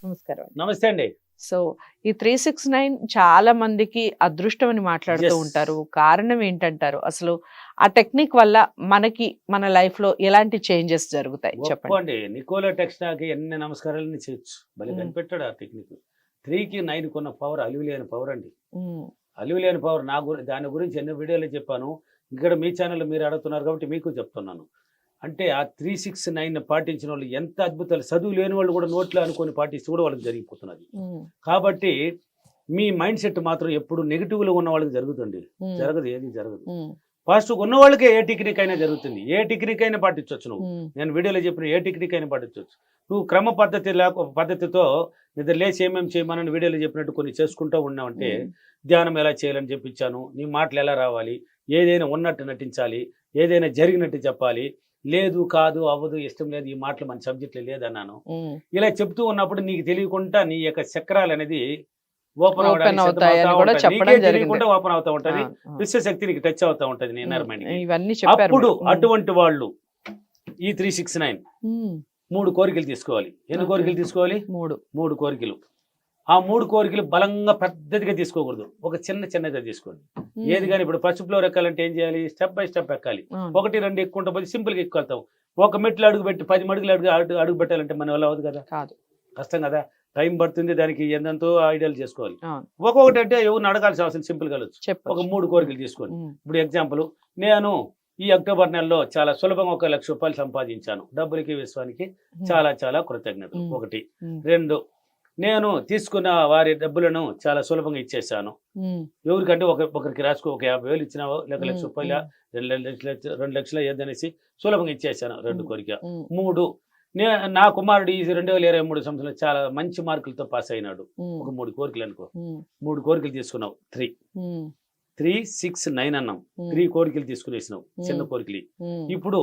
నమస్కారం. నమస్తే అండి. సో, ఈ 369 చాలా మందికి అదృష్టం అని మాట్లాడుతూ యెస్. ఉంటారు. కారణం ఏంటంటారు? అసలు ఆ టెక్నిక్ వల్ల మనకి మన లైఫ్‌లో ఎలాంటి చేంజెస్ జరుగుతాయి చెప్పండి? ఒప్పండి. నికోలా టెస్లాకి ఎన్ని నమస్కారాలని చేయొచ్చు. భలే హ్మ్. కనిపెట్టాడు ఆ టెక్నిక్. 3కి 9కి ఉన్న పవర్ అలివిలేని పవర్ అండి. హ్మ్. అలివిలేని పవర్ దాని గురించి ఎన్నో వీడియోలో చెప్పాను. ఇక్కడ మీ ఛానెల్‌లో మీరు అడుగుతున్నారు కాబట్టి మీకు చెప్తున్నాను. అంటే ఆ 369 పాటించినోళ్ళు ఎంత అద్భుతాలు, చదువు లేని వాళ్ళు కూడా నోట్లో అనుకోని పాటిస్తే కూడా వాళ్ళకి జరిగిపోతున్నది. హ్మ్. కాబట్టి మీ మైండ్ సెట్ మాత్రం ఎప్పుడు నెగెటివ్‌లో ఉన్న వాళ్ళకి జరుగుతుంది. హ్మ్. జరగదు, ఏది జరగదు. హ్మ్. పాజిటివ్‌గా ఉన్న వాళ్ళకే ఏ టెక్నిక్ అయినా జరుగుతుంది. ఏ టెక్నిక్ అయినా పాటించొచ్చు నువ్వు. హ్మ్. నేను వీడియోలో చెప్పిన ఏ టెక్నిక్ అయినా పాటించొచ్చు. నువ్వు క్రమ పద్ధతితో నిద్ర లేచి ఏమేమి చేయమని వీడియోలో చెప్పినట్టు కొన్ని చేసుకుంటూ ఉన్నావంటే, హ్మ్. ధ్యానం ఎలా చేయాలని చెప్పించాను. నీ మాటలు ఎలా రావాలి, ఏదైనా ఉన్నట్టు నటించాలి, ఏదైనా జరిగినట్టు చెప్పాలి. లేదు, కాదు, అవ్వదు, ఇష్టం లేదు, ఈ మాటలు మన సబ్జెక్ట్‌లో లేదన్నాను. హ్మ్. ఇలా చెప్తూ ఉన్నప్పుడు నీకు తెలియకుండా నీ యొక్క చక్రాలనేది ఓపెన్ ఓపెన్ అవ్వడానికి అవుతాయని సిద్ధమవుతా కూడా ఉంటది. చెప్పడం నీకే జరిగింది. తెలియకుండా ఓపెన్ అవుతా ఉంటది. అవును. అవును. విశ్వశక్తి నీకు టచ్ అవుతా ఉంటది నీ ఇన్నర్ హ్మ్. మైండ్‌కి. ఇవన్నీ చెప్పారు అప్పుడు మీరు. హ్మ్. అటువంటి వాళ్ళు ఈ 369 హ్మ్. 3 కోరికలు తీసుకోవాలి. ఎన్ని ఓకే. కోరికలు తీసుకోవాలి? 3. 3 కోరికలు. ఆ 3 కోరికలు బలంగా పెద్దదిగా తీసుకోకూడదు. ఒక చిన్నగా తీసుకోండి. ఏది హ్మ్. గాని ఇప్పుడు ఫస్ట్ ఫ్లోర్ ఎక్కాలంటే ఏం చేయాలి? స్టెప్ బై స్టెప్ ఎక్కాలి. అవును. 1, 2 ఎక్కుంటా పోతే సింపుల్‌గా ఎక్కుతాం. ఒక మెట్లు అడుగుపెట్టి 10 మడుగులు అడుగు పెట్టాలంటే మన వల్ల అవ్వదు కదా! కాదు. కష్టం కదా! టైం పడుతుంది. దానికి ఎంతెంతో ఐడియాలు చేసుకోవాలి. అవును. ఒక్కొక్కటి అంటే ఎవరిని అడగాల్సిన అవసరం సింపుల్‌గా వెళ్ళొచ్చు. ఒక చెప్పొచ్చు. 3 కోరికలు తీసుకోండి. హ్మ్. ఇప్పుడు ఎగ్జాంపుల్, నేను ఈ అక్టోబర్ నెలలో చాలా సులభంగా రూ. 1,00,000 సంపాదించాను. డబ్బులకి, విశ్వానికి హ్మ్. చాలా కృతజ్ఞతలు. హ్మ్. 1. హ్మ్. 2, నేను తీసుకున్న వారి డబ్బులను చాలా సులభంగా ఇచ్చేశాను. హ్మ్. ఎవరికంటే ఒకరికి రాసుకో, ఒక 50,000 ఇచ్చినావో, లేక హ్మ్. రూ. 1,00,000 2,00,000 ఏదనేసి సులభంగా ఇచ్చేశాను. 2 హ్మ్. కోరిక. హ్మ్. 3, నా కుమారుడు ఈ 2023 సంవత్సరంలో చాలా మంచి మార్కులతో పాస్ అయినాడు. హ్మ్. ఒక 3 కోరికలు అనుకో. హ్మ్. 3 కోరికలు తీసుకున్నావు. 3, హ్మ్. 3, 6, 9 అన్నాం. హ్మ్. 3 కోరికలు తీసుకునేసినావు. చిన్న హ్మ్. కోరికలు. హ్మ్. ఇప్పుడు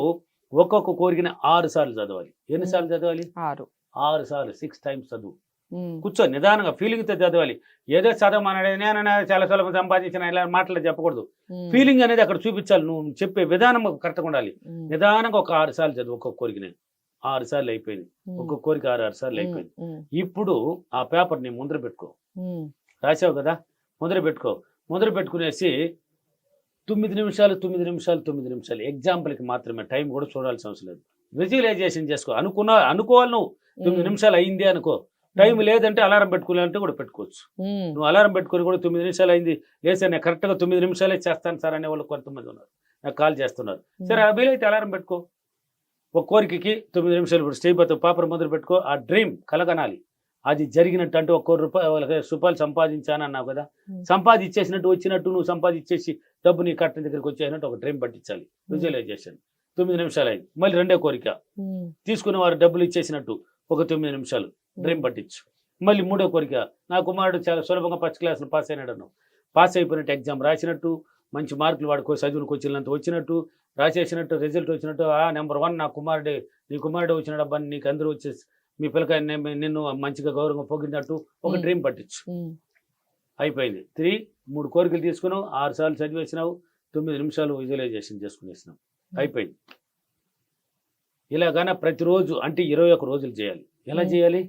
ఒక్కొక్క కోరికని 6 సార్లు చదవాలి. ఎన్ని హ్మ్. సార్లు చదవాలి? 6. 6 సార్లు, 6 టైమ్స్ చదువు. హ్మ్. కూర్చో నిదానంగా ఫీలింగ్‌తో చదవాలి. ఏదో చదవమన్నాడు, నేను చాలా సులభంగా సంపాదించిన ఇలా మాటలు చెప్పకూడదు. హ్మ్. ఫీలింగ్ అనేది అక్కడ చూపించాలి. నువ్వు చెప్పే విధానం కరెక్ట్‌గా ఉండాలి. హ్మ్. నిదానంగా ఒక 6 సార్లు చదువు ఒక్కొక్క కోరికని. 6 సార్లు అయిపోయింది. హ్మ్. ఒక్కొక్క కోరిక 6 సార్లు హ్మ్. అయిపోయింది. హ్మ్. ఇప్పుడు ఆ పేపర్‌ని ముందర పెట్టుకో. హ్మ్. రాసావు కదా! ముందర పెట్టుకో. ముందర పెట్టుకునేసి 9 నిమిషాలు, 9 నిమిషాలు, 9 నిమిషాలు ఎగ్జాంపుల్‌కి మాత్రమే, టైం కూడా చూడాల్సిన అవసరం లేదు. విజువలైజేషన్ చేసుకో. అనుకోవాలి నువ్వు. 9 హ్మ్. నిమిషాలు అయింది అనుకో. టైం లేదంటే అలారం పెట్టుకోవాలంటే కూడా పెట్టుకోవచ్చు. హ్మ్. నువ్వు అలారం పెట్టుకొని కూడా 9 నిమిషాలు అయింది. లేదు సార్ నేను కరెక్ట్‌గా 9 నిమిషాలే చేస్తాను సార్ అనేవాళ్ళు కొంతమంది ఉన్నారు. నాకు కాల్ చేస్తున్నారు. సరే వీలైతే అలారం పెట్టుకో. ఒక కోరికకి 9 నిమిషాలు ఇప్పుడు స్టేజ్ పోతావు. పేపర్ మొదలు పెట్టుకో. ఆ డ్రీమ్ కలగనాలి. అది జరిగినట్టు అంటే ఒక ₹1,00,000 సంపాదించానన్నావు కదా! హ్మ్. సంపాదిచ్చేసినట్టు వచ్చినట్టు నువ్వు సంపాదిచ్చేసి డబ్బు నీ కట్ట దగ్గరికి వచ్చేసినట్టు ఒక డ్రీమ్ పట్టించాలి. విజువలైజేషన్. 9 నిమిషాలు అయింది. మళ్ళీ రెండో కోరిక. హ్మ్. తీసుకున్న వారు డబ్బులు ఇచ్చేసినట్టు ఒక 9 నిమిషాలు డ్రీమ్ పట్టించు. మళ్ళీ మూడో కోరిక. నా కుమారుడు చాలా సులభంగా ఫస్ట్ క్లాస్‌లో పాస్ అయినాడన్నావు. పాస్ అయిపోయినట్టు ఎగ్జామ్ రాసినట్టు, మంచి మార్కులు వాడికి చదువునికి వచ్చినంత వచ్చినట్టు, రాసేసినట్టు, రిజల్ట్ వచ్చినట్టు, నంబర్ 1 నీ కుమారుడే వచ్చినాడబ్బా అని నీకు అందరూ వచ్చేసి మీ పిల్లకాయ నిన్ను మంచిగా గౌరవంగా పొగిడినట్టు ఒక హ్మ్. డ్రీమ్ పట్టించు. హ్మ్. అయిపోయింది. 3 కోరికలు తీసుకున్నావు, 6 సార్లు చదివేసినావు, 9 నిమిషాలు విజువలైజేషన్ చేసుకునేసినావు. అయిపోయింది. ఇలాగన ప్రతిరోజు అంటే 21 రోజులు చేయాలి. ఎలా హ్మ్. చేయాలి?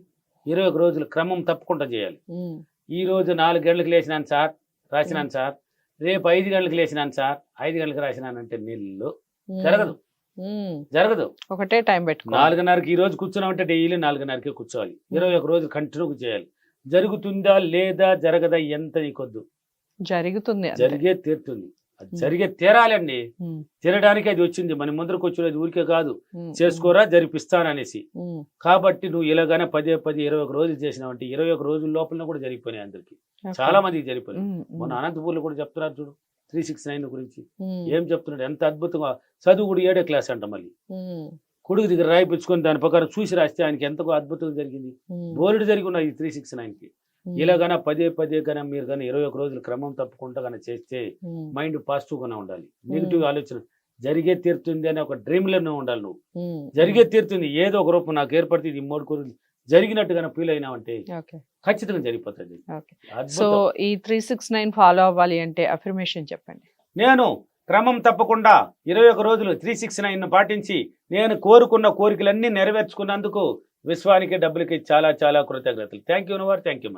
21 రోజులు క్రమం తప్పకుండా చేయాలి. హ్మ్. ఈరోజు 4 గంటలకు లేచినాను సార్, హ్మ్. రాసినాను సార్. రేపు 5 గంటలకు లేచినాను సార్, 5 గంటలకు రాసినానంటే నిల్లు. హ్మ్. జరగదు. హ్మ్. జరగదు. ఒకటే టైం పెట్టుకోవాలి. 4:30కి ఈరోజు కూర్చున్నామంటే డైలీ 4:30కే కూర్చోవాలి. 21 రోజులు కంటిన్యూగా చేయాలి. జరుగుతుందా లేదా జరగదా ఎంత నీకొద్దు. జరుగుతుంది అంతే. జరిగే తీరుతుంది. అది జరిగే తీరాలండి. హ్మ్. తీరడానికి అది వచ్చింది. మన ముందరకు వచ్చేది ఊరికే కాదు. హ్మ్. హ్మ్. చేసుకోరా జరిపిస్తాననేసి. హ్మ్. కాబట్టి నువ్వు ఇలాగానే 21 రోజులు చేసినావంటే 21 రోజుల లోపలనే కూడా జరిగిపోయినాయి అందరికి. ఓకే. చాలా మందికి జరిగిపోయినాయి. హ్మ్. మొన్న హ్మ్. అనంతపూర్‌లో కూడా చెప్తున్నారు చూడు 369 గురించి. హ్మ్. ఏం చెప్తున్నాడు ఎంత అద్భుతంగా, చదువు కూడా 7వ క్లాస్ అంట మళ్ళీ. హ్మ్. కొడుకు దగ్గర రాయిపించుకొని దాని ప్రకారం చూసి రాస్తే ఆయనకి ఎంతగా అద్భుతంగా జరిగింది. హ్మ్. బోలెడు జరిగి ఉన్నాయి ఈ 369కి. హ్మ్. ఇలాగన పదే గాన మీరు గాని 21 రోజులు క్రమం తప్పకుండా గాని చేస్తే హ్మ్. మైండ్ పాజిటివ్‌గానే ఉండాలి. హ్మ్. నెగెటివ్ ఆలోచన జరిగే తీరుతుంది అనే ఒక డ్రీమ్‌లోనే ఉండాలి నువ్వు. హ్మ్. జరిగే తీరుతుంది. ఏదో ఒక రూపం నాకు ఏర్పడితే ఇది 3 కోరికలు జరిగినట్టుగానే ఫీల్ అయినావంటే ఓకే. ఖచ్చితంగా జరిగిపోతది. ఓకే. సో, అద్భుతం. ఈ 369 ఫాలో అవ్వాలి అంటే అఫర్మేషన్ చెప్పండి. నేను క్రమం తప్పకుండా 21 రోజులు 369 పాటించి నేను కోరుకున్న కోరికలన్నీ నెరవేర్చుకున్నందుకు విశ్వానికి డబ్బులకి చాలా చాలా కృతజ్ఞతలు. Thank you.